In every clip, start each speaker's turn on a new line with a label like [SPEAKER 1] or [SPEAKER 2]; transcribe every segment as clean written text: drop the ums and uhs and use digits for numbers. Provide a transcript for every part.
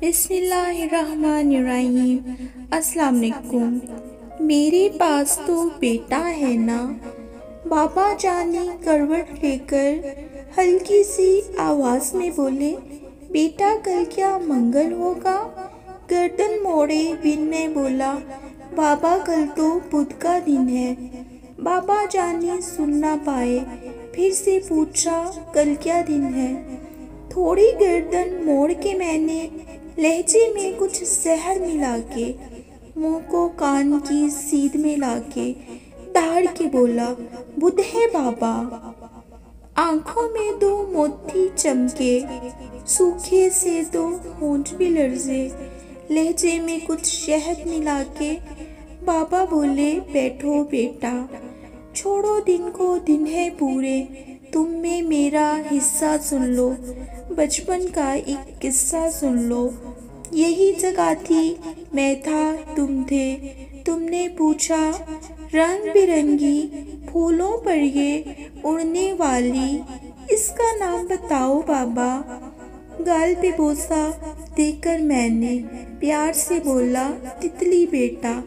[SPEAKER 1] बिस्मिल्लाहिर्रहमानिर्रहीम। अस्सलाम वालेकुम। मेरे पास तो बेटा है ना। बाबा जानी करवट लेकर हल्की सी आवाज़ में बोले, बेटा कल क्या मंगल होगा? गर्दन मोड़े बिन ने बोला, बाबा कल तो बुध का दिन है। बाबा जानी सुन ना पाए, फिर से पूछा, कल क्या दिन है? थोड़ी गर्दन मोड़ के मैंने लहजे में कुछ जहर मिला के मुंह को कान की सीध में लाके ताड़ के बोला, बुध है बाबा। आंखों में दो मोती चमके, सूखे से दो होंठ भी लर्जे। लहजे में कुछ शहद मिला के बाबा बोले, बैठो बेटा, छोड़ो दिन को, दिन है पूरे, तुम में मेरा हिस्सा सुन लो, बचपन का एक किस्सा सुन लो। यही जगह थी, मैं था, तुम थे। तुमने पूछा, रंग बिरंगी फूलों पर ये उड़ने वाली, इसका नाम बताओ बाबा। गाल पे बोसा देकर मैंने प्यार से बोला, तितली बेटा।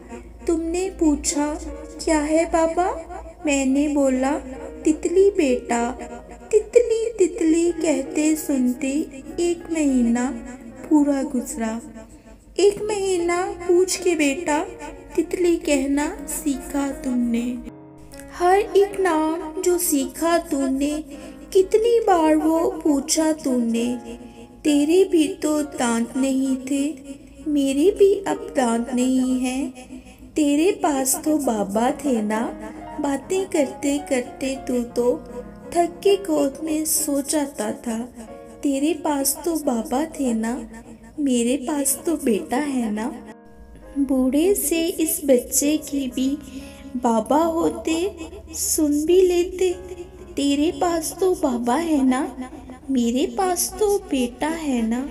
[SPEAKER 1] तुमने पूछा, क्या है बाबा? मैंने बोला, तितली बेटा। तितली तितली कहते सुनते एक महीना पूरा गुजरा। एक महीना पूछ के बेटा तितली कहना सीखा तुमने। हर एक नाम जो सीखा तूने, कितनी बार वो पूछा तूने। तेरे भी तो दांत नहीं थे, मेरे भी अब दांत नहीं हैं। तेरे पास तो बाबा थे ना, बातें करते करते तू तो थक के गोद में सो जाता था। तेरे पास तो बाबा थे ना, मेरे पास तो बेटा है ना। बूढ़े से इस बच्चे की भी बाबा होते, सुन भी लेते। तेरे पास तो बाबा है ना, मेरे पास तो बेटा है ना।